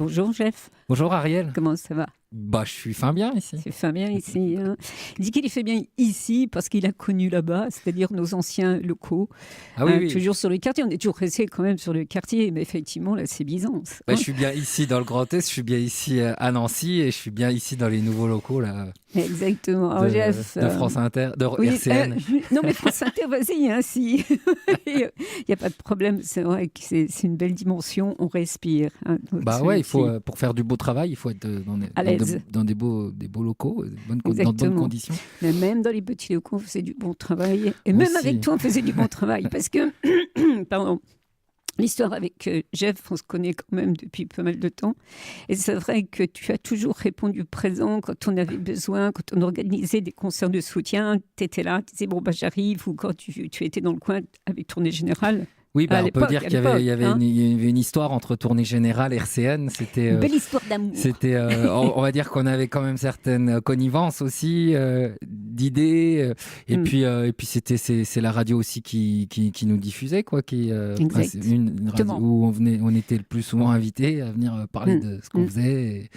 Bonjour Jeff, Bonjour Ariel. comment ça va? Je suis fin bien ici. C'est fait bien ici. Hein. Il dit qu'il fait bien ici parce qu'il a connu là-bas, c'est-à-dire nos anciens locaux. Ah oui, oui. Toujours sur le quartier, on est toujours resté quand même sur le quartier, mais effectivement là c'est Byzance. Je suis bien ici dans le Grand Est, je suis bien ici à Nancy et je suis bien ici dans les nouveaux locaux là, Exactement. Alors, Jeff, de France Inter, de oui, RCN. non mais France Inter, vas-y, hein, si. Il n'y a pas de problème, c'est vrai que c'est une belle dimension, on respire. Hein, donc Il faut pour faire du beau travail, il faut être dans des beaux locaux, dans de bonnes conditions. Mais même dans les petits locaux, on faisait du bon travail. Et même avec toi, on faisait du bon travail. Parce que, pardon, l'histoire avec Jeff, on se connaît quand même depuis pas mal de temps. Et c'est vrai que tu as toujours répondu présent quand on avait besoin, quand on organisait des concerts de soutien. Tu étais là, tu disais, j'arrive. Ou quand tu étais dans le coin avec Tournée Générale. Oui, on peut dire qu'il y avait une histoire entre Tournée Générale et RCN. C'était une belle histoire d'amour. C'était, on va dire qu'on avait quand même certaines connivences aussi, d'idées. Et puis c'est la radio aussi qui nous diffusait, quoi. Une radio où on était le plus souvent invités à venir parler de ce qu'on faisait.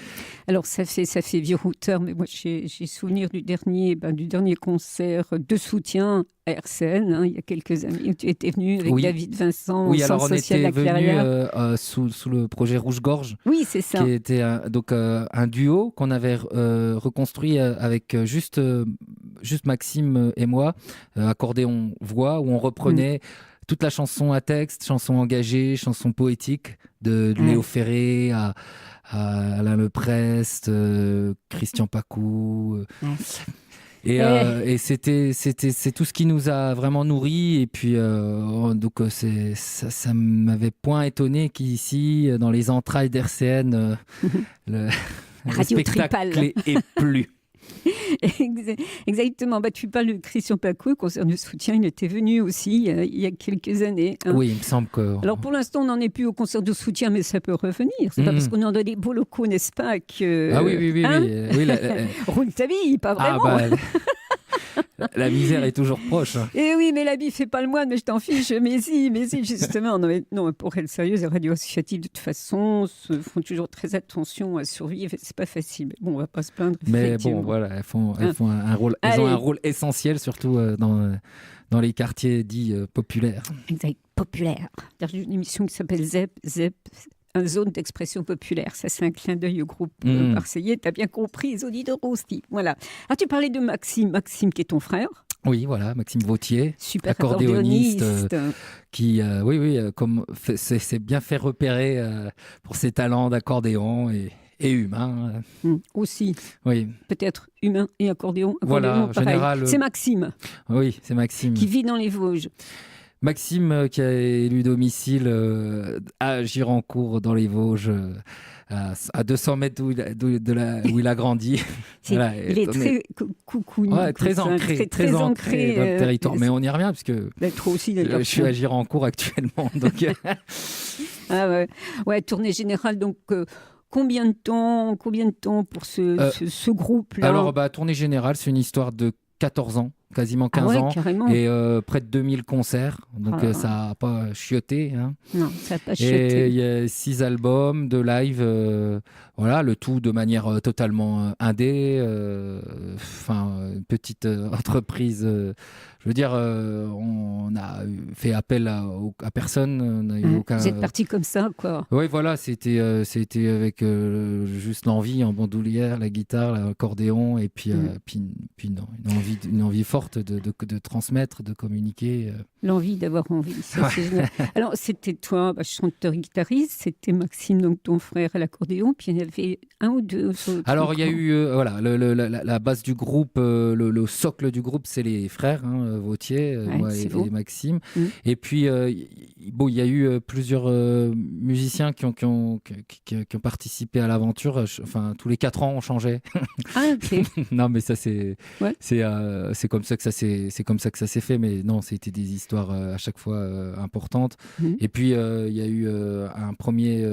Alors ça fait vieux routeur, mais moi j'ai souvenir du dernier concert de soutien à RCN, il y a quelques années, où tu étais venu avec David Vincent. Oui, alors on était venu sous le projet Rouge-Gorge. Oui, c'est ça. Qui était un duo qu'on avait reconstruit avec juste Maxime et moi, accordéon-voix, où on reprenait toute la chanson à texte, chanson engagée, chanson poétique de Léo Ferré à Alain Leprest, Christian Pacou. Et c'est tout ce qui nous a vraiment nourris. Et puis donc ça m'avait point étonné qu'ici, dans les entrailles d'RCN, le spectacle est plus. Exactement. Tu parles de Christian Pacou, concert de soutien. Il était venu aussi il y a quelques années. Hein. Oui, il me semble que. Alors pour l'instant, on n'en est plus au concert de soutien, mais ça peut revenir. C'est pas parce qu'on est dans des beaux locaux, n'est-ce pas, que. Ah oui. Hein roule ta vie, pas vraiment. La misère est toujours proche. Et oui, mais la vie fait pas le moine, mais je t'en fiche. Mais si, justement. Non, pour être sérieuse, les radios associatives, de toute façon, font toujours très attention à survivre. C'est pas facile. Bon, on va pas se plaindre. Mais bon, voilà, elles font un rôle. Elles ont un rôle essentiel, surtout dans les quartiers dits populaires. Exact, populaire. J'ai une émission qui s'appelle ZEP. Un zone d'expression populaire. Ça, c'est un clin d'œil au groupe marseillais. Tu as bien compris, les auditeurs aussi. Voilà. Alors, tu parlais de Maxime qui est ton frère. Oui, voilà, Maxime Vautier, super accordéoniste, qui, s'est bien fait repérer pour ses talents d'accordéon et humain. Aussi. Oui. Peut-être humain et accordéon. Voilà, en général. C'est Maxime. Oui, c'est Maxime. Qui vit dans les Vosges. Maxime qui a élu domicile à Girancourt dans les Vosges, à 200 mètres où il a grandi. Voilà, il est très coucounou. Très ancré dans le territoire. Mais on y revient parce que je suis à Girancourt actuellement. Donc... Tournée générale, donc... Combien de temps pour ce groupe-là? Alors, Tournée générale, c'est une histoire de 14 ans. Quasiment 15 ans carrément. Et près de 2000 concerts, donc ça n'a pas chioté. Hein. Non, ça n'a pas chioté. Et il y a 6 albums de live, le tout de manière totalement indé, une petite entreprise. Je veux dire, on a fait appel à personne. On a eu aucun... Vous êtes parti comme ça, quoi. Oui, voilà, c'était avec juste l'envie en bandoulière, la guitare, l'accordéon, et puis une envie forte de transmettre, de communiquer. L'envie d'avoir envie, ça, c'est génial. Alors, c'était toi, chanteur-guitariste, c'était Maxime, donc ton frère à l'accordéon, puis il y en avait un ou deux autres. Alors, il y a eu, la base du groupe, le socle du groupe, c'est les frères, Vautier, moi et Maxime. Et puis, il y a eu plusieurs musiciens qui ont participé à l'aventure. Tous les 4 ans, on changeait. Ah, ok. Non, mais ça, c'est comme ça que ça s'est fait. Mais non, c'était des histoires à chaque fois importantes. Et puis, il y a eu un premier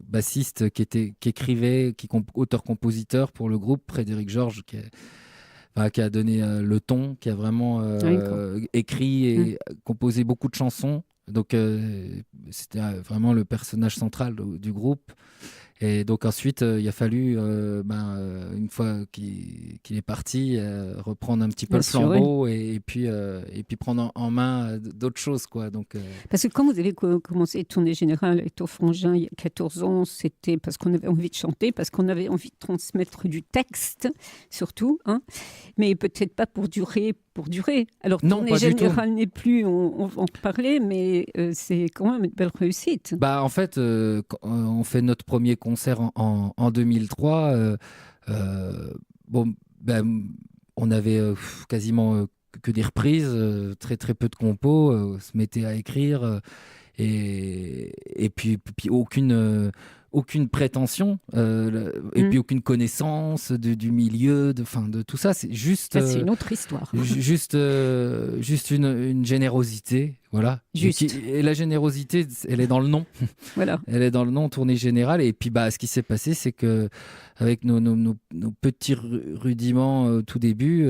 bassiste qui écrivait, auteur-compositeur pour le groupe, Frédéric Georges, qui a donné le ton, qui a vraiment écrit et composé beaucoup de chansons Donc c'était vraiment le personnage central du groupe. Et donc ensuite, il a fallu, une fois qu'il est parti, reprendre un petit peu le flambeau et puis prendre en main d'autres choses, quoi. Donc, Parce que quand vous avez commencé Tournée Générale avec ton frangin il y a 14 ans, c'était parce qu'on avait envie de chanter, parce qu'on avait envie de transmettre du texte, surtout, hein, mais peut-être pas pour durer. Alors, Tournée Générale n'est plus, on va en reparler, mais c'est quand même une belle réussite. En fait, on fait notre premier concert en 2003. On avait quasiment que des reprises, très très peu de compos, on se mettait à écrire et puis aucune prétention et puis aucune connaissance du milieu, de tout ça. C'est juste. Ça, c'est une autre histoire. Juste une générosité. Voilà. Et la générosité, elle est dans le nom. Voilà. Elle est dans le nom, Tournée Générale. Et puis, ce qui s'est passé, c'est que avec nos petits rudiments au tout début,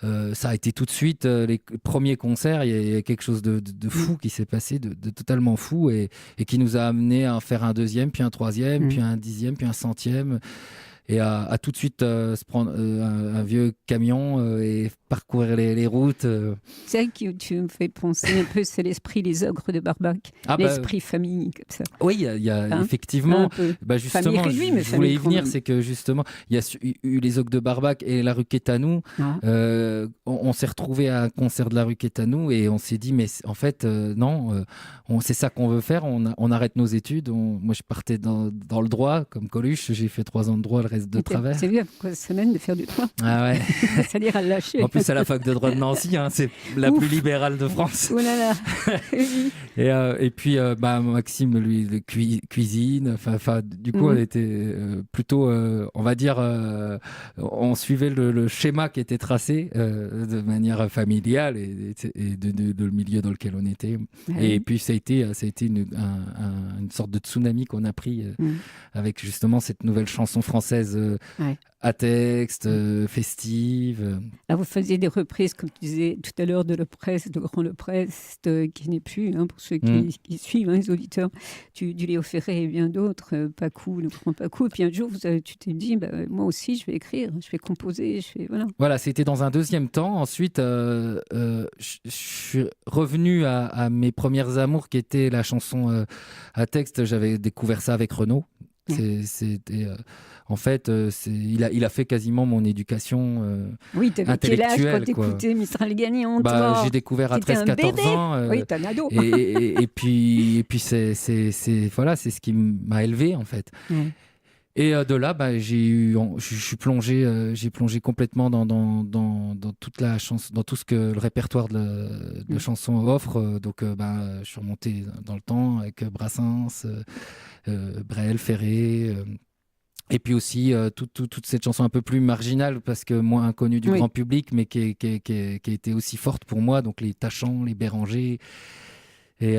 ça a été tout de suite les premiers concerts. Il y a quelque chose de fou qui s'est passé, de totalement fou, et qui nous a amené à en faire un deuxième, puis un troisième, puis un 10e, puis un 100e. Et à tout de suite se prendre un vieux camion et parcourir les routes. C'est vrai que tu me fais penser un peu, c'est l'esprit les ogres de Barbac, l'esprit famille comme ça. Oui, il y a effectivement, justement, je voulais y venir, c'est que justement, il y a eu les ogres de Barbac et la rue Quétanou. On s'est retrouvés à un concert de la rue Quétanou et on s'est dit, mais en fait, non, c'est ça qu'on veut faire, on arrête nos études. Moi, je partais dans le droit, comme Coluche, j'ai fait 3 ans de droit, le reste de travers. C'est bien, quoi, semaine de faire du droit. Ah ouais. C'est-à-dire à lâcher. En plus, à la fac de droit de Nancy, c'est la plus libérale de France. Oh là là. Et puis, Maxime, lui, cuisine. Du coup, elle était plutôt, on va dire, on suivait le schéma qui était tracé de manière familiale et de le milieu dans lequel on était. Et puis, ça a été une sorte de tsunami qu'on a pris avec justement cette nouvelle chanson française à texte, festive. Là, vous faisiez des reprises, comme tu disais tout à l'heure, de Leprest, de Grand Leprest, qui n'est plus, pour ceux qui suivent, les auditeurs, du Léo Ferré et bien d'autres, Pacou, le Grand Pacou. Et puis un jour, tu t'es dit, moi aussi, je vais écrire, je vais composer, Voilà, c'était dans un deuxième temps. Ensuite, je suis revenu à mes premières amours, qui était la chanson à texte. J'avais découvert ça avec Renaud. C'était en fait, il a fait quasiment mon éducation oui, t'avais quel âge quand t'écoutais Mistral Gagnant? J'ai découvert à 13-14 ans. Oui, t'es un ado. Et puis c'est ce qui m'a élevé, en fait. Et de là, j'ai plongé complètement dans toute la chanson, dans tout ce que le répertoire de chansons offre. Donc, je suis remonté dans le temps avec Brassens, Brel, Ferré. Et puis aussi toute cette chanson un peu plus marginale, parce que moins inconnue du grand public, mais qui a été aussi forte pour moi. Donc les Tachant, les Béranger et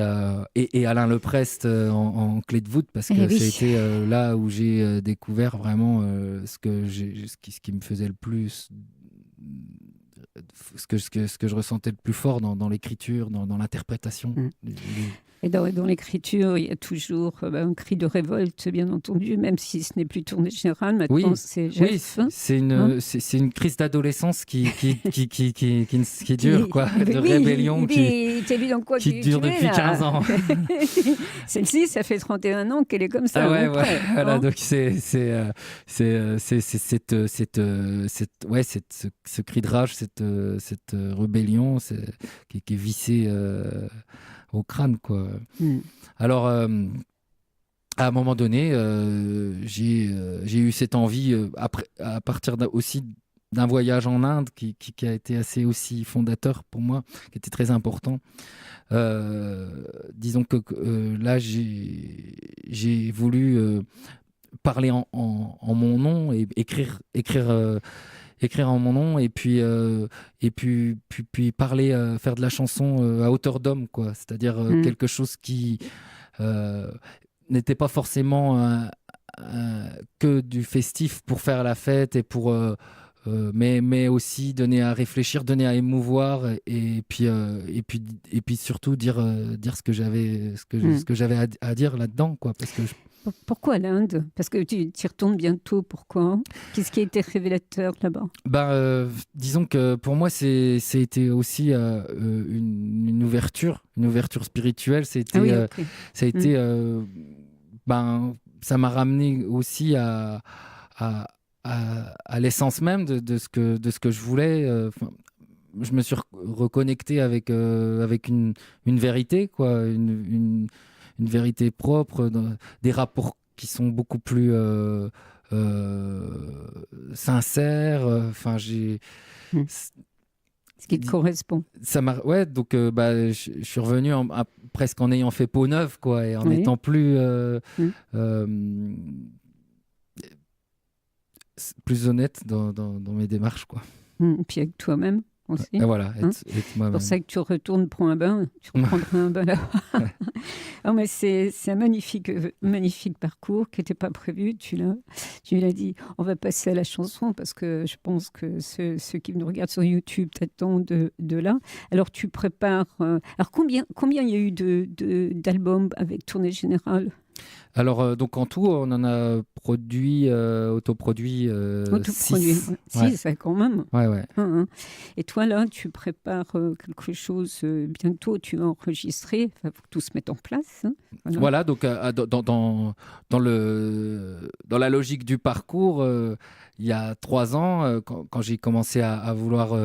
Alain Leprest en clé de voûte, parce que c'était là où j'ai découvert vraiment ce qui me faisait le plus, ce que je ressentais le plus fort dans l'écriture, dans l'interprétation. Et dans l'écriture, il y a toujours un cri de révolte, bien entendu, même si ce n'est plus Tournée Générale. Maintenant, c'est Jeff. Oui, c'est une crise d'adolescence qui dure, quoi, de rébellion qui dure depuis 15 ans. Celle-ci, ça fait 31 ans qu'elle est comme ça. Voilà, donc c'est ce cri de rage, cette rébellion qui est vissée au crâne, quoi. Alors, à un moment donné, j'ai eu cette envie, à partir aussi d'un voyage en Inde qui a été assez aussi fondateur pour moi, qui était très important. Disons que là, j'ai voulu parler en mon nom et écrire en mon nom, et puis parler, faire de la chanson à hauteur d'homme, quoi. C'est-à-dire quelque chose qui n'était pas forcément que du festif pour faire la fête et pour mais aussi donner à réfléchir, donner à émouvoir, et puis surtout dire ce que j'avais à dire là-dedans, quoi, parce que Pourquoi l'Inde? Parce que tu y retournes bientôt. Pourquoi? Qu'est-ce qui a été révélateur là-bas? Disons que pour moi, c'était aussi une ouverture spirituelle. Ah oui, ok. Ça a été, ça m'a ramené aussi à l'essence même de ce que je voulais. Je me suis reconnecté avec une vérité, quoi, une vérité propre, des rapports qui sont beaucoup plus sincères. Enfin, Hmm. Ce qui te correspond. Ça m'a, ouais, donc je suis revenu presque en ayant fait peau neuve, quoi, et en étant plus plus honnête dans mes démarches, quoi. Puis avec toi-même aussi. Et voilà, être C'est moi-même. pour ça que tu retournes pour un bain, tu reprendras un bain là. Non, mais c'est un magnifique parcours qui n'était pas prévu. Tu l'as dit. On va passer à la chanson parce que je pense que ceux qui nous regardent sur YouTube t'attendent de là. Alors tu prépares. Alors combien il y a eu d'albums avec Tournée Générale? Alors, donc en tout, on en a autoproduit 6. Ouais. 6, quand même. Ouais. Et toi, là, tu prépares quelque chose bientôt, tu vas enregistrer, il faut que tout se mette en place. Hein. Voilà, donc dans la logique du parcours, il y a 3 ans, quand j'ai commencé à vouloir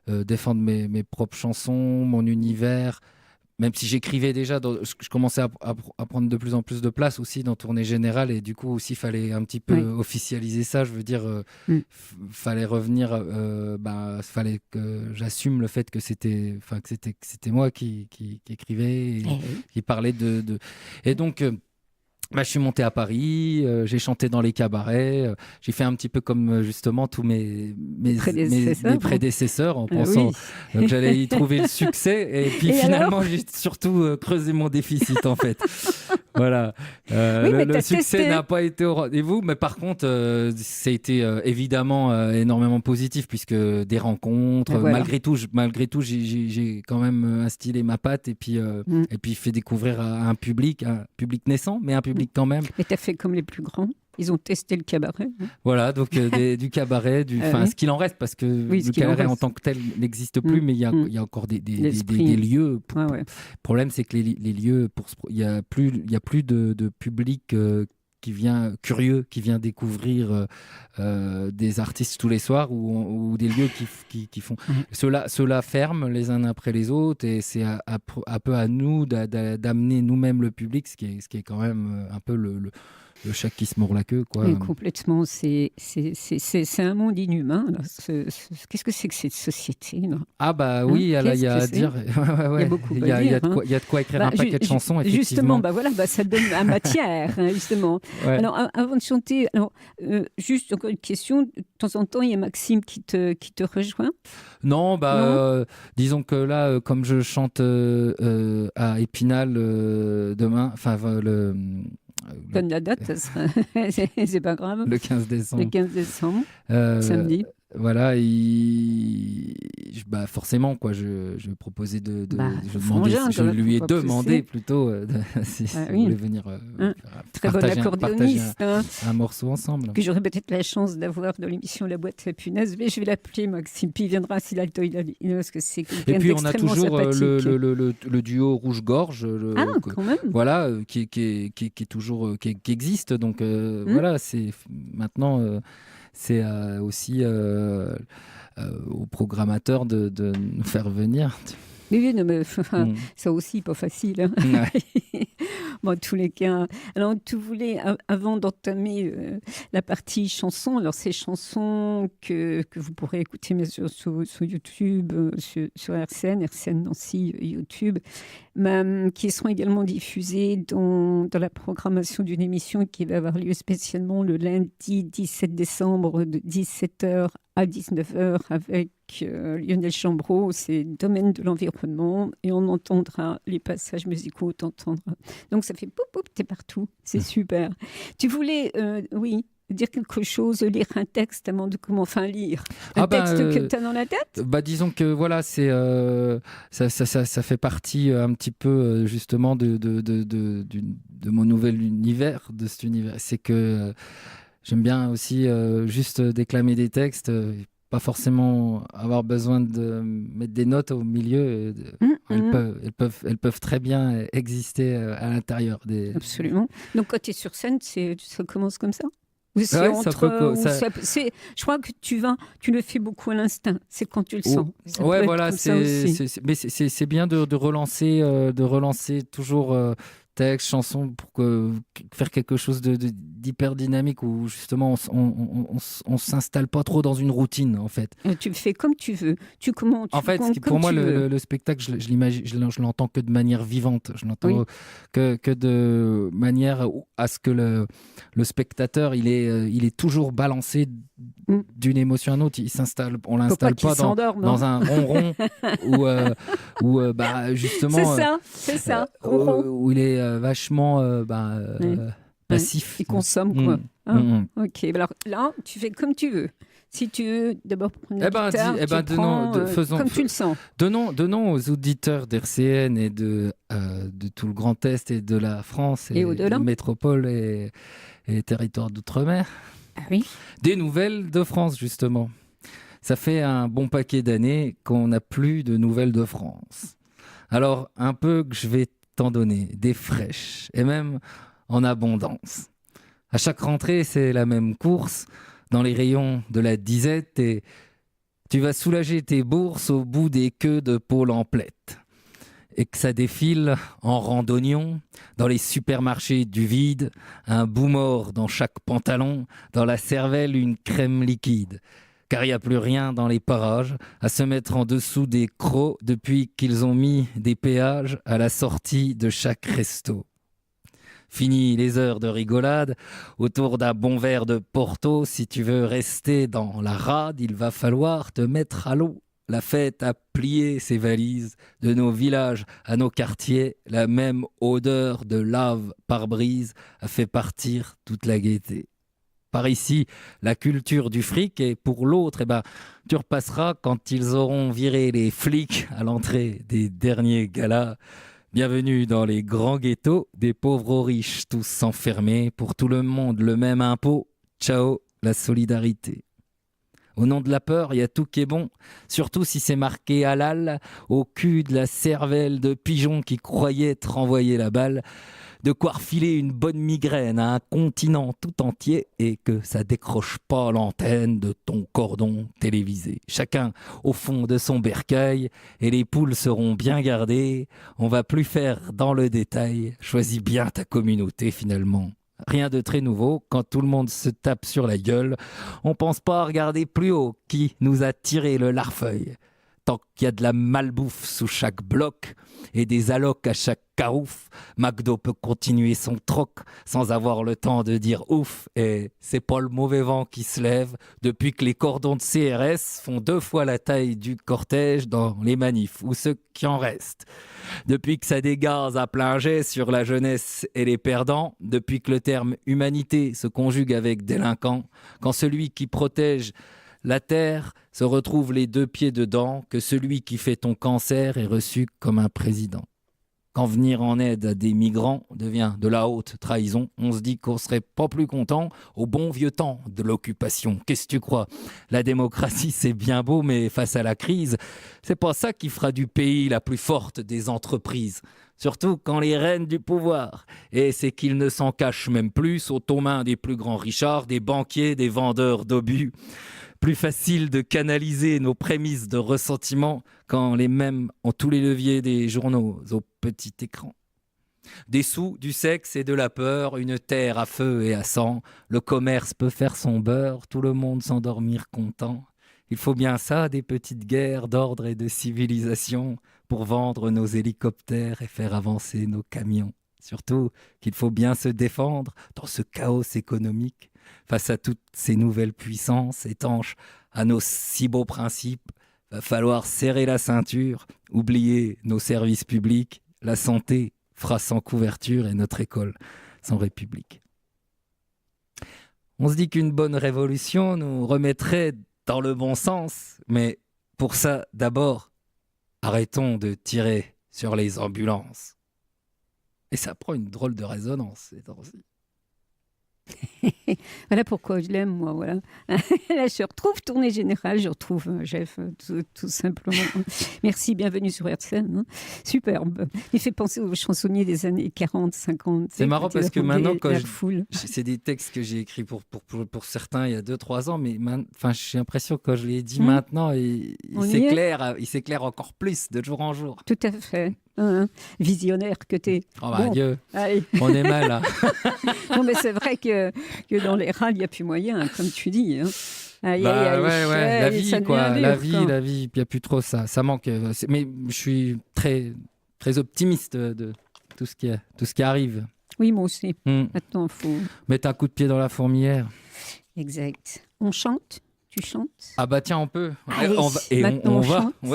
défendre mes propres chansons, mon univers, même si j'écrivais déjà, je commençais à prendre de plus en plus de place aussi dans Tournée Générale, et du coup aussi il fallait un petit peu officialiser ça. Je veux dire, fallait revenir, fallait que j'assume le fait que c'était moi qui écrivais, qui parlait et donc. Je suis monté à Paris, j'ai chanté dans les cabarets, j'ai fait un petit peu comme justement tous mes prédécesseurs en pensant que j'allais y trouver le succès, et puis finalement j'ai surtout creusé mon déficit en fait. Voilà, le succès n'a pas été au rendez-vous, mais par contre ça a été évidemment énormément positif, puisque des rencontres, malgré tout j'ai quand même instillé ma patte, et puis fait découvrir à un public naissant, mais un public quand même. Mais tu as fait comme les plus grands. Ils ont testé le cabaret. Hein. Voilà, donc du cabaret, ce qu'il en reste, parce que le cabaret en tant que tel n'existe plus, mais il y a encore des lieux. Le problème, c'est que les lieux, il y a plus de public curieux, qui vient découvrir des artistes tous les soirs, ou des lieux qui font. Ceux-là ferment les uns après les autres, et c'est un peu à nous d'amener nous-mêmes le public, ce qui est quand même un peu le chat qui se mord la queue, quoi. Et complètement, c'est un monde inhumain. Qu'est-ce que c'est que cette société là? Oui, là, il y a à dire. Il y a beaucoup à dire. Il y a de quoi écrire un paquet de chansons, effectivement. Justement, ça donne la matière, justement. Ouais. Alors, avant de chanter, juste encore une question. De temps en temps, il y a Maxime qui te rejoint? Non, disons que là, comme je chante à Épinal demain, donne la date, c'est pas grave. Le 15 décembre. Le 15 décembre, samedi. Voilà, forcément, quoi, je proposais je lui ai demandé plutôt si vous voulez venir très bon accordéoniste, un morceau ensemble. Que j'aurais peut-être la chance d'avoir dans l'émission La Boîte à Punaises, mais je vais l'appeler Maxime, puis il viendra s'il a le temps, parce que c'est quelqu'un. Et puis on a toujours le duo Rouge-Gorge, quand même. Voilà, qui est toujours qui existe, donc voilà, c'est maintenant. C'est aussi au programmateur de nous faire venir. Oui, non, mais ça aussi, pas facile. Hein. Ouais. En tous les cas. Alors, tu voulais, avant d'entamer la partie chansons, alors ces chansons que vous pourrez écouter bien sûr sur YouTube, sur RCN Nancy, YouTube, qui seront également diffusées dans la programmation d'une émission qui va avoir lieu spécialement le lundi 17 décembre de 17h à 19h avec Lionel Chambreau, c'est domaine de l'environnement, et on entendra les passages musicaux, t'entendras. Donc ça fait poup poup, t'es partout, c'est super. Tu voulais, oui, dire quelque chose, lire un texte avant de commencer, lire un texte que tu as dans la tête? Disons que voilà, ça fait partie un petit peu justement de mon nouvel univers, de cet univers. C'est que j'aime bien aussi juste déclamer des textes, pas forcément avoir besoin de mettre des notes au milieu. Elles peuvent très bien exister à l'intérieur. Absolument. Donc quand tu es sur scène, ça commence comme ça? Je crois que tu le fais beaucoup à l'instinct. C'est quand tu le sens. Ouais, voilà. Mais c'est bien de relancer toujours texte, chanson pour faire quelque chose d'hyper dynamique où justement on s'installe pas trop dans une routine en fait. Tu le fais comme tu veux. En fait, pour moi, le spectacle, je l'entends que de manière vivante. Je l'entends que de manière à ce que le spectateur, il est toujours balancé d'une émotion à une autre. On l'installe pas dans un ronron où justement. C'est ça. Où il est vachement passif. Il consomme quoi. Ok. Alors là, tu fais comme tu veux. Si tu veux d'abord prendre la guitare, comme tu le sens. Donnons aux auditeurs d'RCN et de tout le Grand Est et de la France et de métropole et territoires d'outre-mer des nouvelles de France, justement. Ça fait un bon paquet d'années qu'on n'a plus de nouvelles de France. Alors, un peu que je vais t'en donner, des fraîches, et même en abondance. À chaque rentrée, c'est la même course dans les rayons de la disette et tu vas soulager tes bourses au bout des queues de Pôle Emplette. Et que ça défile en randonnion dans les supermarchés du vide, un bout mort dans chaque pantalon, dans la cervelle une crème liquide. Car il n'y a plus rien dans les parages à se mettre en dessous des crocs depuis qu'ils ont mis des péages à la sortie de chaque resto. Fini les heures de rigolade autour d'un bon verre de Porto. Si tu veux rester dans la rade, il va falloir te mettre à l'eau. La fête a plié ses valises de nos villages à nos quartiers. La même odeur de lave par brise a fait partir toute la gaieté. Par ici, la culture du fric, et pour l'autre, tu repasseras quand ils auront viré les flics à l'entrée des derniers galas. Bienvenue dans les grands ghettos, des pauvres aux riches, tous enfermés, pour tout le monde le même impôt. Ciao, la solidarité. Au nom de la peur, il y a tout qui est bon, surtout si c'est marqué halal, au cul de la cervelle de pigeon qui croyait te renvoyer la balle. De quoi refiler une bonne migraine à un continent tout entier et que ça décroche pas l'antenne de ton cordon télévisé. Chacun au fond de son bercail et les poules seront bien gardées. On va plus faire dans le détail. Choisis bien ta communauté finalement. Rien de très nouveau, quand tout le monde se tape sur la gueule, on pense pas à regarder plus haut qui nous a tiré le larfeuille. Tant qu'il y a de la malbouffe sous chaque bloc et des allocs à chaque carouf, McDo peut continuer son troc sans avoir le temps de dire ouf. Et c'est pas le mauvais vent qui se lève depuis que les cordons de CRS font 2 fois la taille du cortège dans les manifs ou ceux qui en restent. Depuis que ça dégaze à plein jet sur la jeunesse et les perdants, depuis que le terme humanité se conjugue avec délinquant, quand celui qui protège la terre se retrouve les 2 pieds dedans, que celui qui fait ton cancer est reçu comme un président. Quand venir en aide à des migrants devient de la haute trahison, on se dit qu'on serait pas plus content au bon vieux temps de l'occupation. Qu'est-ce que tu crois? La démocratie, c'est bien beau, mais face à la crise, c'est pas ça qui fera du pays la plus forte des entreprises. Surtout quand les reines du pouvoir, et c'est qu'ils ne s'en cachent même plus, sont aux mains des plus grands Richards, des banquiers, des vendeurs d'obus. Plus facile de canaliser nos prémices de ressentiment quand les mêmes ont tous les leviers des journaux au petit écran. Des sous, du sexe et de la peur, une terre à feu et à sang, le commerce peut faire son beurre, tout le monde s'endormir content. Il faut bien ça, des petites guerres d'ordre et de civilisation pour vendre nos hélicoptères et faire avancer nos camions. Surtout qu'il faut bien se défendre dans ce chaos économique. Face à toutes ces nouvelles puissances étanches à nos si beaux principes, va falloir serrer la ceinture, oublier nos services publics, la santé fera sans couverture et notre école sans république. On se dit qu'une bonne révolution nous remettrait dans le bon sens. Mais pour ça, d'abord, arrêtons de tirer sur les ambulances. Et ça prend une drôle de résonance ces temps-ci. Voilà pourquoi je l'aime, moi. Voilà. Là, je retrouve Tournée Générale, je retrouve Jeff, tout simplement. Merci, bienvenue sur RCN. Hein. Superbe. Il fait penser aux chansonniers des années 40, 50. C'est marrant parce que maintenant, quand foule. c'est des textes que j'ai écrits pour certains il y a 2-3 ans, mais j'ai l'impression que quand je les dis maintenant, il s'éclaire encore plus de jour en jour. Tout à fait. Visionnaire que t'es. Oh bah, bon, Dieu, on est mal là. Non mais c'est vrai que dans les râles, il n'y a plus moyen, hein, comme tu dis. Hein. La vie, quoi. La vie, il n'y a plus trop ça. Ça manque. Mais je suis très, très optimiste de tout ce qui arrive. Oui, moi aussi. Maintenant, il faut mettre un coup de pied dans la fourmilière. Exact. On chante? Tu chantes? Ah bah tiens, on peut. Allez, on va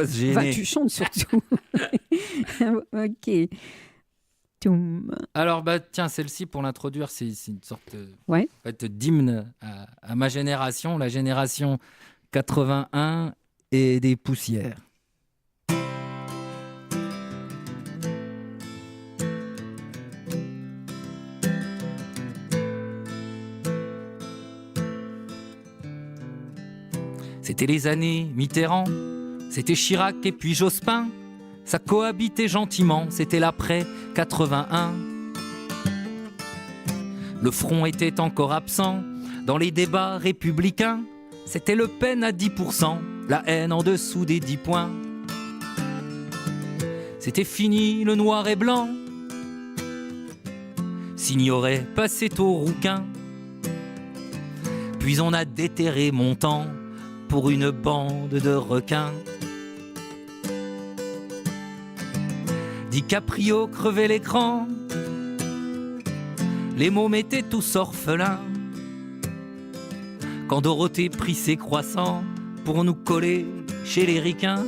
se gêner. Enfin, tu chantes surtout. Ok. Toum. Alors bah tiens, celle-ci pour l'introduire, c'est une sorte d'hymne à ma génération, la génération 81 et des poussières. C'était les années Mitterrand, c'était Chirac et puis Jospin. Ça cohabitait gentiment, c'était l'après 81. Le front était encore absent dans les débats républicains. C'était Le Pen à 10%, la haine en dessous des 10 points. C'était fini le noir et blanc, s'ignorait passé au rouquin. Puis on a déterré Montand pour une bande de requins. DiCaprio crevait l'écran, les mômes étaient tous orphelins. Quand Dorothée prit ses croissants pour nous coller chez les ricains.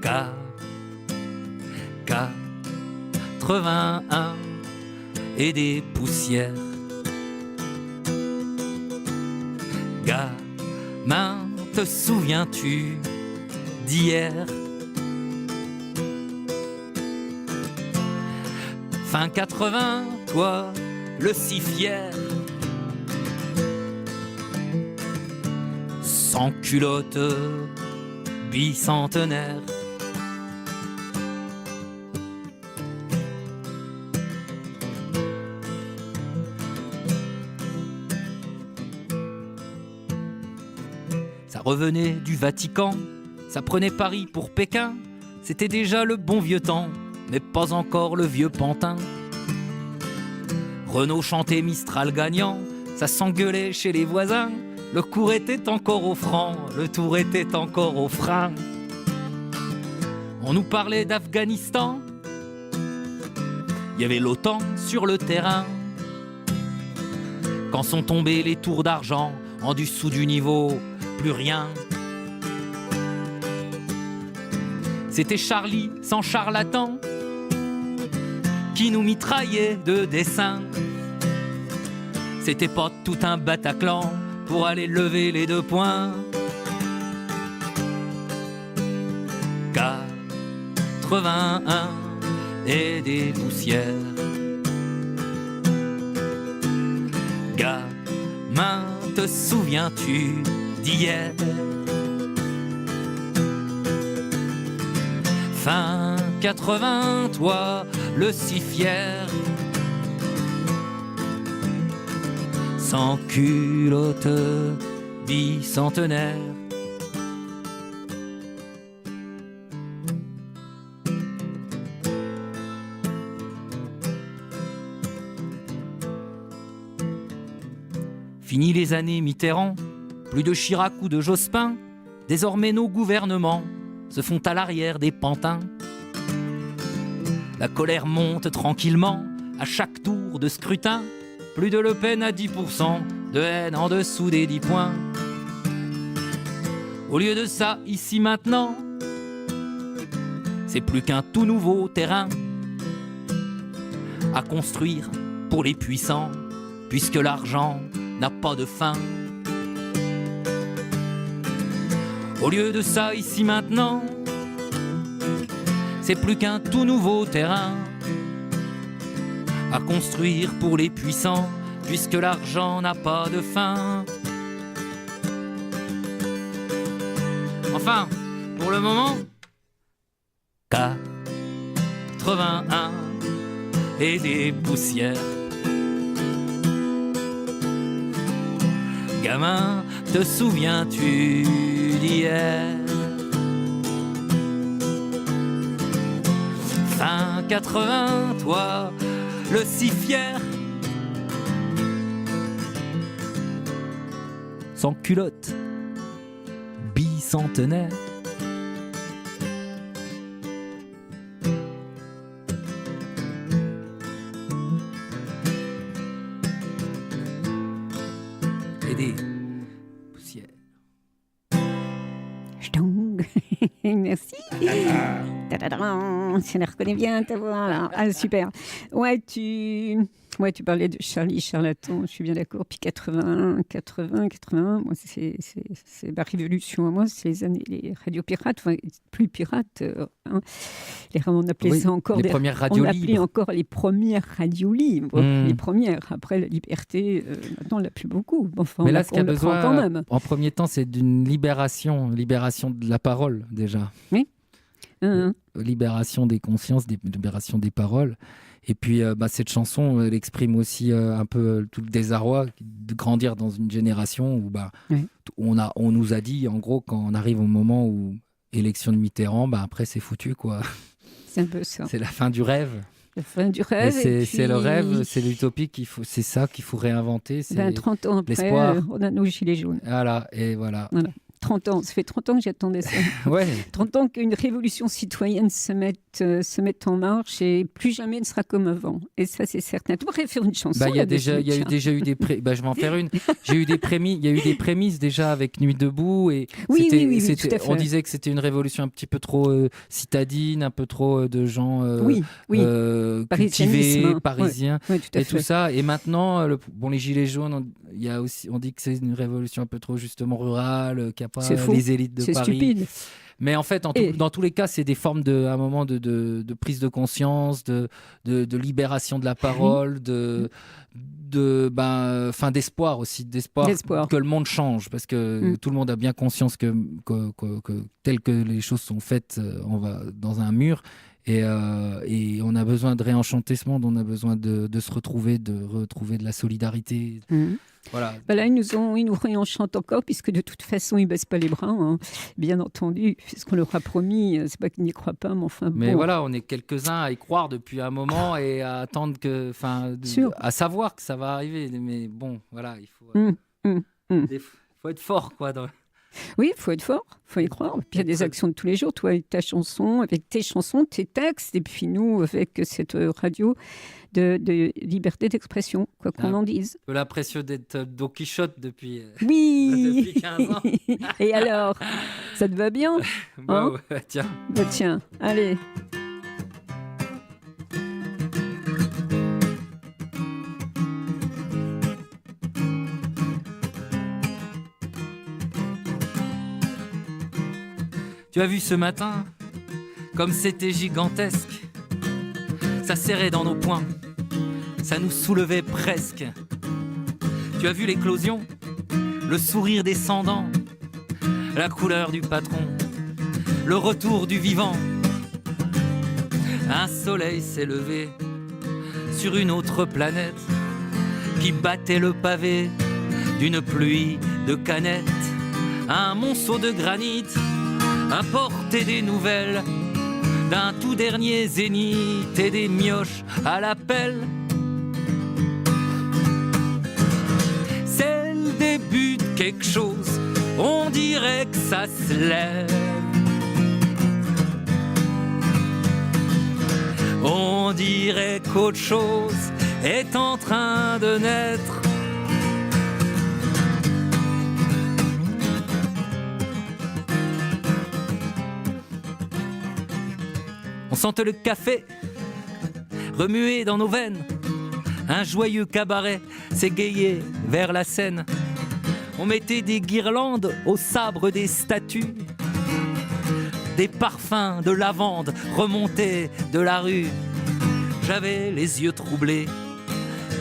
81 et des poussières. Gamin, te souviens-tu d'hier? Fin 80, toi, le si fier, sans culotte, bicentenaire. Ça revenait du Vatican, ça prenait Paris pour Pékin. C'était déjà le bon vieux temps, mais pas encore le vieux pantin. Renaud chantait Mistral gagnant, ça s'engueulait chez les voisins. Le cours était encore au franc, le tour était encore au frein. On nous parlait d'Afghanistan, il y avait l'OTAN sur le terrain. Quand sont tombées les tours d'argent, en dessous du niveau, plus rien. C'était Charlie sans charlatan qui nous mitraillait de dessins. C'était pas tout un Bataclan pour aller lever les 2 points. 81 et des poussières. Gamin, te souviens-tu d'hier? Fin 80, toi, le si fier, sans culotte, bicentenaire. Fini les années Mitterrand, plus de Chirac ou de Jospin, désormais nos gouvernements se font à l'arrière des pantins. La colère monte tranquillement à chaque tour de scrutin. Plus de Le Pen à 10%, de haine en dessous des 10 points. Au lieu de ça, ici maintenant, c'est plus qu'un tout nouveau terrain à construire pour les puissants, puisque l'argent n'a pas de fin. Au lieu de ça, ici maintenant, c'est plus qu'un tout nouveau terrain à construire pour les puissants, puisque l'argent n'a pas de fin. Enfin, pour le moment, 81 et des poussières. Gamin, te souviens-tu d'hier? Fin 80, toi, le si fier. Sans culotte, bicentenaire. Et des poussières. Merci. Je la reconnais bien, ta voix. Là. Ah, super. Ouais, tu parlais de Charlie Charlatan, je suis bien d'accord. Puis 81, moi, c'est la révolution. Moi, c'est les années, les radios pirates, enfin, plus pirates. Hein. On appelait ça encore les premières radios libres. On appelait encore les premières radios libres. Les premières. Après, la liberté, maintenant, on l'a plus beaucoup. Enfin, mais là, ce qu'il y a besoin, quand même. En premier temps, c'est d'une libération de la parole, déjà. Oui. Libération des consciences, libération des paroles. Et puis, cette chanson, elle exprime aussi un peu tout le désarroi de grandir dans une génération où on nous a dit, en gros, quand on arrive au moment où élection de Mitterrand, après, c'est foutu, quoi. C'est un peu ça. C'est la fin du rêve. La fin du rêve. C'est le rêve, c'est l'utopie c'est ça qu'il faut réinventer. 30 ans après, on a nos gilets jaunes. Voilà, et voilà. 30 ans, ça fait 30 ans que j'attendais ça. Ouais. 30 ans qu'une révolution citoyenne se mette en marche et plus jamais ne sera comme avant. Et ça, c'est certain. Tu pourrais faire une chanson. Il y a déjà eu des je vais en faire une. Il y a eu des prémices déjà avec Nuit debout et oui, tout à fait. On disait que c'était une révolution un petit peu trop citadine, un peu trop de gens cultivés, parisiens et tout ça. Et maintenant, les gilets jaunes, on dit que c'est une révolution un peu trop justement rurale, qui a pas les élites de Paris. C'est stupide. Mais en fait, dans tous les cas, c'est des formes un moment de prise de conscience, de libération de la parole, d'espoir aussi, d'espoir que le monde change, parce que tout le monde a bien conscience que telles que les choses sont faites, on va dans un mur. Et on a besoin de réenchanter ce monde, on a besoin de se retrouver, de retrouver de la solidarité. Voilà. Là, ils nous réenchantent encore, puisque de toute façon, ils ne baissent pas les bras, hein, bien entendu, puisqu'on leur a promis. C'est pas qu'ils n'y croient pas, mais enfin bon. Mais voilà, on est quelques-uns à y croire depuis un moment et à attendre à savoir que ça va arriver. Mais bon, voilà, il faut être fort, quoi. Oui, il faut être fort, il faut y croire. Puis il y a des actions de tous les jours, toi avec ta chanson, avec tes chansons, tes textes, et puis nous avec cette radio de liberté d'expression, quoi qu'on en dise. J'ai l'impression d'être Don Quichotte depuis 15 ans. Et alors, ça te va bien Tiens. Tiens, allez. Tu as vu ce matin, comme c'était gigantesque, ça serrait dans nos poings, ça nous soulevait presque. Tu as vu l'éclosion, le sourire descendant, la couleur du patron, le retour du vivant. Un soleil s'est levé sur une autre planète qui battait le pavé d'une pluie de canettes. Un monceau de granit apporter des nouvelles d'un tout dernier zénith et des mioches à l'appel. C'est le début de quelque chose, on dirait que ça se lève. On dirait qu'autre chose est en train de naître. On sente le café remuer dans nos veines, Un joyeux cabaret s'égayait vers la Seine. On mettait des guirlandes aux sabres des statues. Des parfums de lavande remontaient de la rue. J'avais les yeux troublés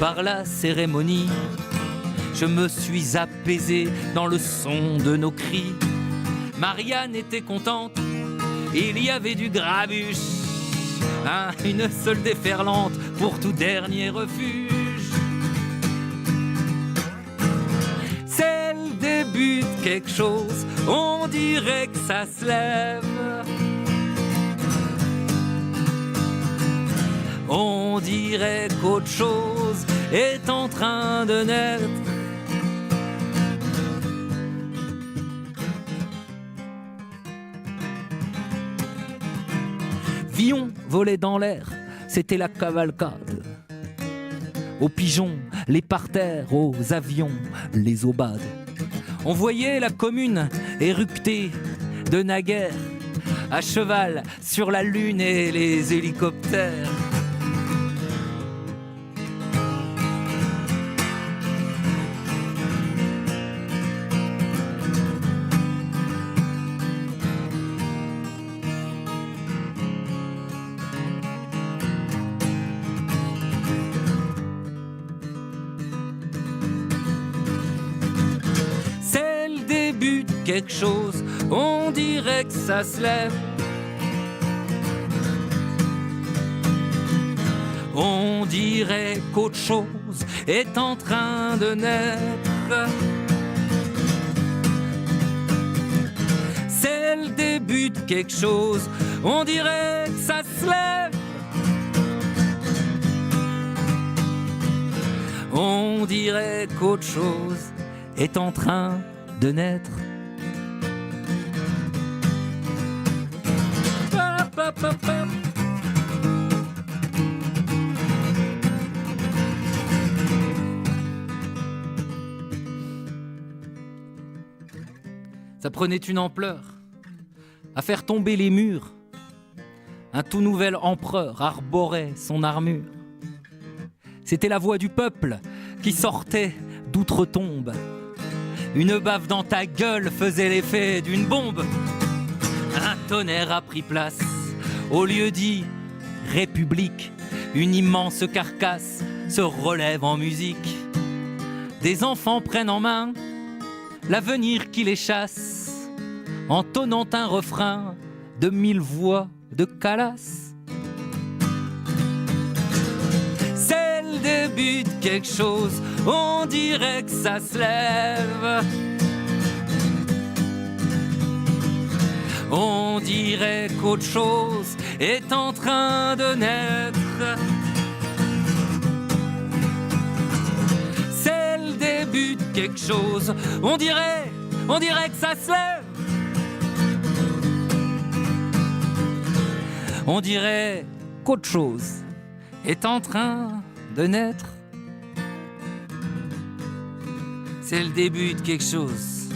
par la cérémonie. Je me suis apaisé dans le son de nos cris. Marianne était contente, il y avait du grabuge. Une seule déferlante pour tout dernier refuge. C'est le début de quelque chose, on dirait que ça se lève. On dirait qu'autre chose est en train de naître. Villon volait dans l'air, c'était la cavalcade. Aux pigeons, les parterres, aux avions, les aubades. On voyait la commune éructer de naguère, à cheval sur la lune et les hélicoptères. Quelque chose, on dirait que ça se lève. On dirait qu'autre chose est en train de naître. C'est le début de quelque chose, on dirait que ça se lève. On dirait qu'autre chose est en train de naître. Ça prenait une ampleur à faire tomber les murs. Un tout nouvel empereur arborait son armure. C'était la voix du peuple qui sortait d'outre-tombe. Une baffe dans ta gueule faisait l'effet d'une bombe. Un tonnerre a pris place au lieu dit République. Une immense carcasse se relève en musique. Des enfants prennent en main l'avenir qui les chasse, entonnant un refrain de 1000 voix de Calas. C'est le début de quelque chose, on dirait que ça se lève. On dirait qu'autre chose est en train de naître. C'est le début de quelque chose, on dirait que ça se lève. On dirait qu'autre chose est en train de naître. C'est le début de quelque chose.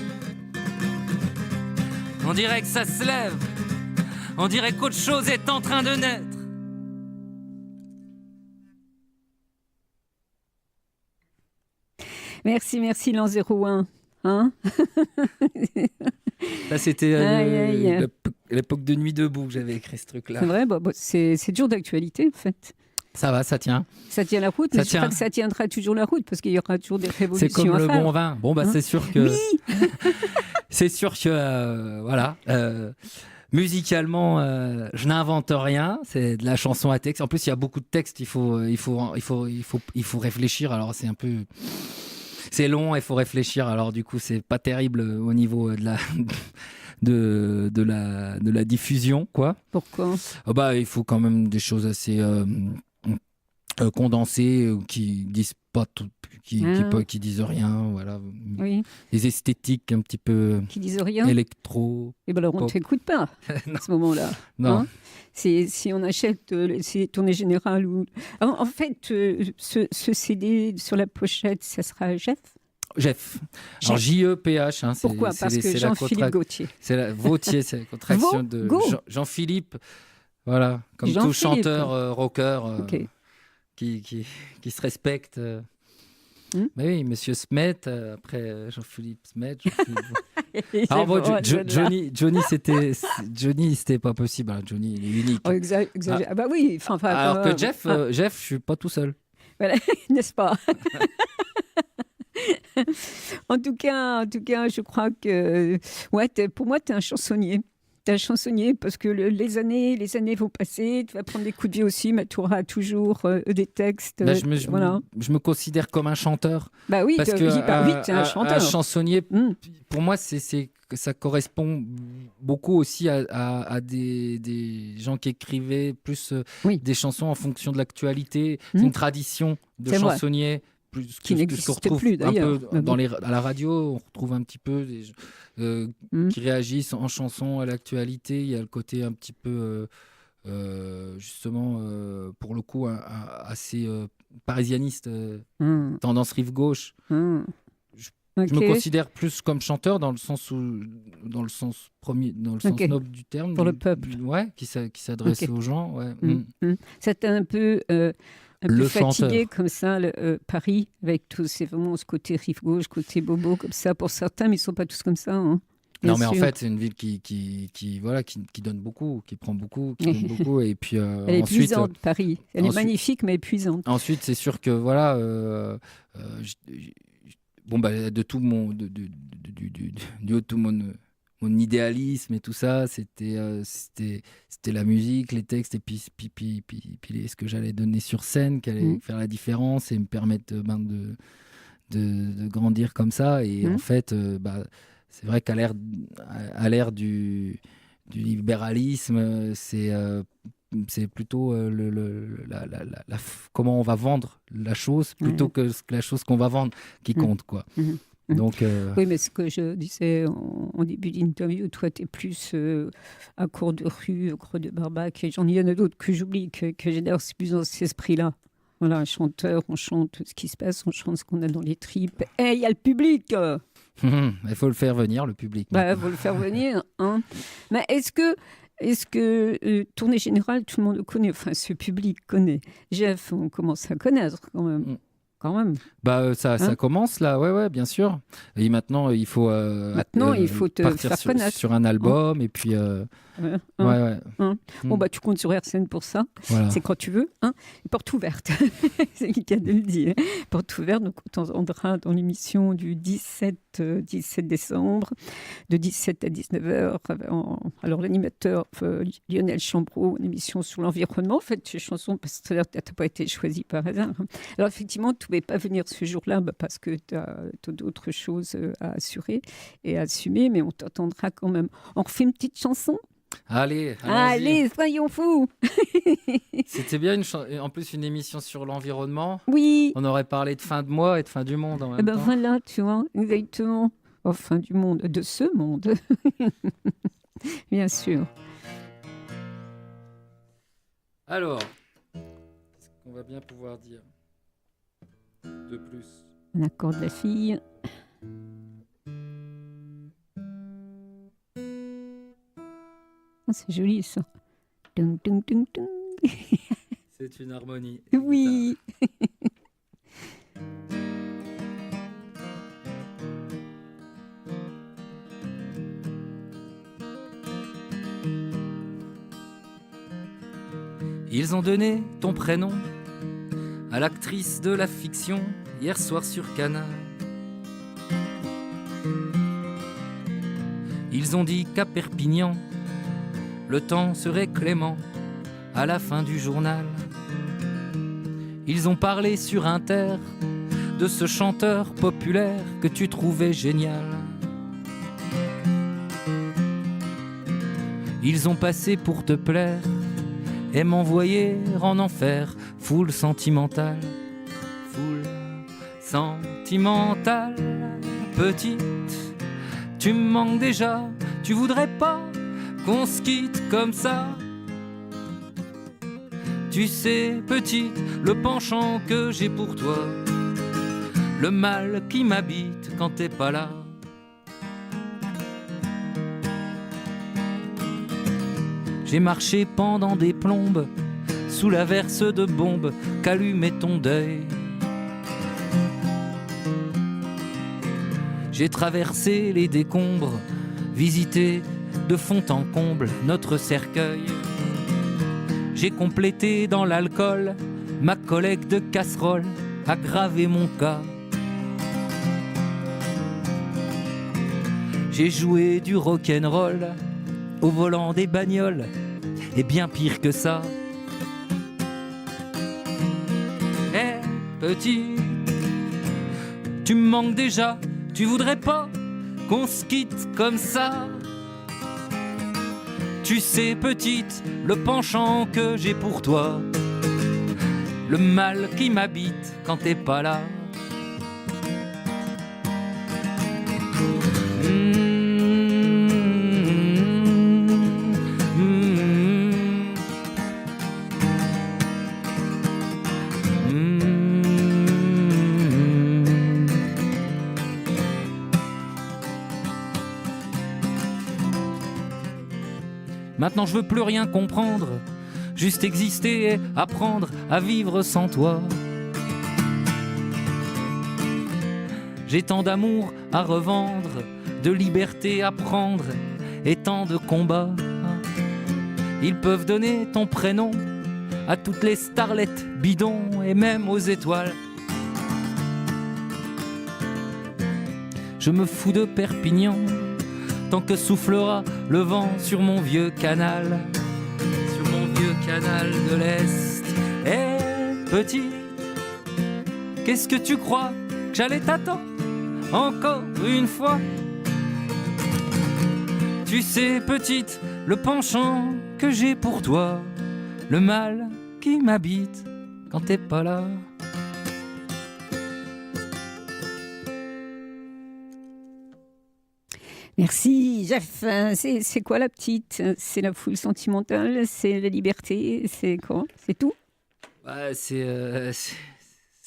On dirait que ça se lève. On dirait qu'autre chose est en train de naître. Merci l'an 01. Hein. Là, c'était l'époque de Nuit debout que j'avais écrit ce truc-là. C'est vrai, c'est toujours d'actualité en fait. Ça va, ça tient. Ça tient la route, mais je crois que ça tiendra toujours la route parce qu'il y aura toujours des révolutions. C'est comme à le faire. bon vin. Bon, c'est sûr que. Oui. C'est sûr que voilà. Musicalement, je n'invente rien. C'est de la chanson à texte. En plus, il y a beaucoup de textes. Il faut réfléchir. Alors, c'est un peu. C'est long, il faut réfléchir. Alors, du coup, c'est pas terrible au niveau de la diffusion, quoi. Pourquoi ? Il faut quand même des choses assez condensées qui disent pas tout, qui disent rien, voilà. Oui. Les esthétiques un petit peu qui disent rien. Électro. Et alors on ne t'écoute pas à ce moment-là. Non. Hein, si on achète c'est tournée générale ou en fait ce CD sur la pochette, ça sera Jeff. Alors J-E-P-H. Pourquoi ? Parce que Jean-Philippe Gauthier. Gauthier, c'est la contraction de Jean-Philippe. Voilà, comme tout chanteur rocker qui se respectent. Mais oui, Monsieur Smet, après Jean-Philippe Smet. Alors bon, Johnny, c'était pas possible. Hein. Johnny, il est unique. Oh, ah bah oui. Alors que Jeff, je suis pas tout seul. Voilà, n'est-ce pas? En tout cas, je crois que pour moi, tu es un chansonnier. Tu es un chansonnier parce que les années vont passer, tu vas prendre des coups de vie aussi, mais tu auras toujours des textes. Là, je me considère comme un chanteur. Bah oui, parce que tu es un chanteur. Un chansonnier, pour moi, ça correspond beaucoup aussi à des gens qui écrivaient plus des chansons en fonction de l'actualité. C'est une tradition de chansonnier. Qui n'existe plus d'ailleurs. À la radio, on retrouve un petit peu qui réagissent en chanson à l'actualité. Il y a le côté un petit peu, justement, pour le coup, assez parisianiste, tendance rive gauche. Je me considère plus comme chanteur dans le sens noble du terme. Pour le peuple. Qui s'adresse aux gens. Ouais. C'était un peu... un peu fatigué comme ça, Paris, avec c'est vraiment ce côté rive gauche, côté bobo, comme ça, pour certains, mais ils ne sont pas tous comme ça. Hein, non, mais en fait, c'est une ville qui donne beaucoup, qui prend beaucoup, qui donne beaucoup. Et puis, elle est épuisante, Paris. Elle est magnifique, mais épuisante. Ensuite, c'est sûr que, de tout du haut de tout mon idéalisme et tout ça, c'était la musique, les textes et puis ce que j'allais donner sur scène qui allait faire la différence et me permettre de grandir comme ça. Et en fait, c'est vrai qu'à l'ère du libéralisme, c'est plutôt comment on va vendre la chose plutôt que la chose qu'on va vendre qui compte, quoi. Donc, oui, mais ce que je disais en début d'interview, toi, tu es plus à court de rue, au creux de Barbac, et il y en a d'autres que j'oublie, que j'adore, c'est plus dans cet esprit-là. Voilà, un chanteur, on chante ce qui se passe, on chante ce qu'on a dans les tripes. Et il y a le public. Il faut le faire venir, le public. Il faut le faire venir. Hein. Mais est-ce que tournée générale, tout le monde le connaît, enfin, ce public connaît. Jeff, on commence à connaître quand même. Ça commence là, ouais, bien sûr. Et maintenant, il faut te partir faire connaître sur un album et puis. Bon, tu comptes sur RCN pour ça. Voilà. C'est quand tu veux. Porte ouverte. C'est le cas de le dire. Porte ouverte. Donc, on t'entendra dans l'émission du 17 décembre, de 17 à 19h. Alors, l'animateur Lionel Chambreau, une émission sur l'environnement. En fait, ces chansons, parce que tu n'as pas été choisi par hasard. Alors, effectivement, tu ne pouvais pas venir ce jour-là parce que tu as d'autres choses à assurer et à assumer, mais on t'entendra quand même. On refait une petite chanson? Allez, soyons fous. C'était bien, en plus, une émission sur l'environnement. Oui. On aurait parlé de fin de mois et de fin du monde en même temps. Voilà, tu vois, exactement. Fin du monde, de ce monde. Bien sûr. Alors, qu'est-ce qu'on va bien pouvoir dire de plus? Un accord de la fille. C'est joli, ça. Dun, dun, dun, dun. C'est une harmonie. Oui. Ils ont donné ton prénom à l'actrice de la fiction hier soir sur Canal. Ils ont dit qu'à Perpignan le temps serait clément à la fin du journal. Ils ont parlé sur Inter de ce chanteur populaire que tu trouvais génial. Ils ont passé pour te plaire et m'envoyer en enfer, foule sentimentale, petite, tu me manques déjà, tu voudrais pas qu'on se quitte comme ça. Tu sais, petite, le penchant que j'ai pour toi, le mal qui m'habite quand t'es pas là. J'ai marché pendant des plombes sous l'averse de bombes qu'allumait ton deuil. J'ai traversé les décombres, visité de fond en comble notre cercueil. J'ai complété dans l'alcool ma collègue de casseroles, aggravé mon cas. J'ai joué du rock'n'roll au volant des bagnoles, et bien pire que ça. Eh, petit, tu me manques déjà, tu voudrais pas qu'on se quitte comme ça? Tu sais, petite, le penchant que j'ai pour toi, le mal qui m'habite quand t'es pas là. Maintenant je veux plus rien comprendre, juste exister et apprendre à vivre sans toi. J'ai tant d'amour à revendre, de liberté à prendre et tant de combats. Ils peuvent donner ton prénom à toutes les starlettes bidons et même aux étoiles. Je me fous de Perpignan tant que soufflera le vent sur mon vieux canal, sur mon vieux canal de l'Est. Eh, petit, qu'est-ce que tu crois que j'allais t'attendre encore une fois? Tu sais, petite, le penchant que j'ai pour toi, le mal qui m'habite quand t'es pas là. Merci, Jeff. C'est quoi la petite? C'est la foule sentimentale? C'est la liberté? C'est quoi? C'est tout? Bah, c'est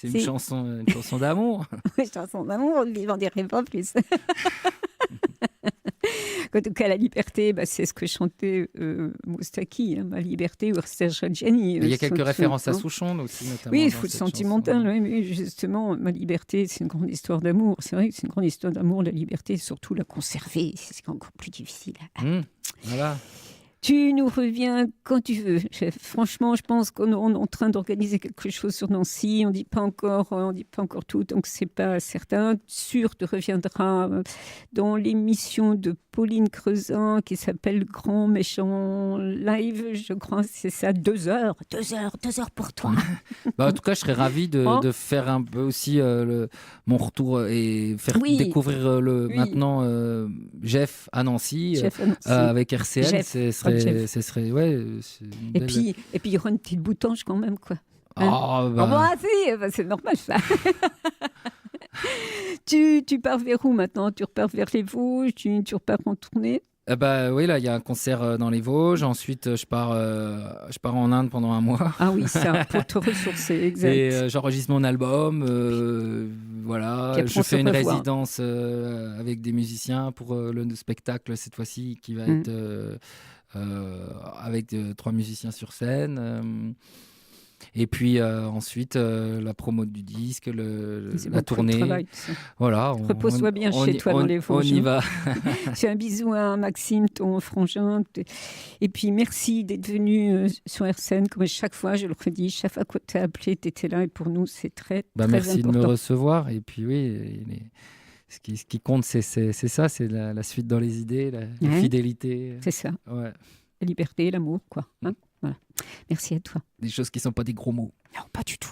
une chanson d'amour. Une chanson d'amour, je n'en dirai pas plus. En tout cas, la liberté, c'est ce que chantait Moustaki, hein, ma liberté, ou Serge Reggiani. Il y a quelques références à Souchon aussi, notamment. Oui, foule sentimentale, oui, mais justement, ma liberté, c'est une grande histoire d'amour. C'est vrai que c'est une grande histoire d'amour, la liberté, surtout la conserver, c'est encore plus difficile. Voilà. Tu nous reviens quand tu veux, chef. Franchement, je pense qu'on est en train d'organiser quelque chose sur Nancy. On dit pas encore tout, donc c'est pas certain. Sûr, tu reviendras dans l'émission de Pauline Creusin qui s'appelle Grand Méchant Live. Je crois que c'est ça, 2 heures pour toi. En tout cas, je serais ravi de faire un peu aussi mon retour et faire découvrir maintenant Jeff à Nancy, avec RCN. Ce serait et puis il y aura une petite boutange quand même, quoi. C'est normal ça. Tu pars vers où maintenant? Tu repars vers les Vosges? Tu repars en tournée? Oui, là il y a un concert dans les Vosges. Ensuite je pars en Inde pendant 1 mois. Ah oui, ça, pour te ressourcer, exact. Et j'enregistre mon album, voilà. Je fais une résidence avec des musiciens pour le spectacle cette fois-ci qui va être avec 3 musiciens sur scène. Et puis ensuite la promo du disque, la tournée. Voilà. Repose-toi bien chez toi dans les Vosges. On y va. Fais un bisou à Maxime, ton frangin. Et puis merci d'être venu sur RCN comme chaque fois. Je le redis, chaque fois que tu as appelé, tu étais là et pour nous c'est très merci important. de me recevoir. Et puis oui, ce qui compte c'est ça, c'est la suite dans les idées, la fidélité. C'est ça. Ouais. La liberté, l'amour, quoi. Hein, voilà. Merci à toi. Des choses qui ne sont pas des gros mots. Non, pas du tout.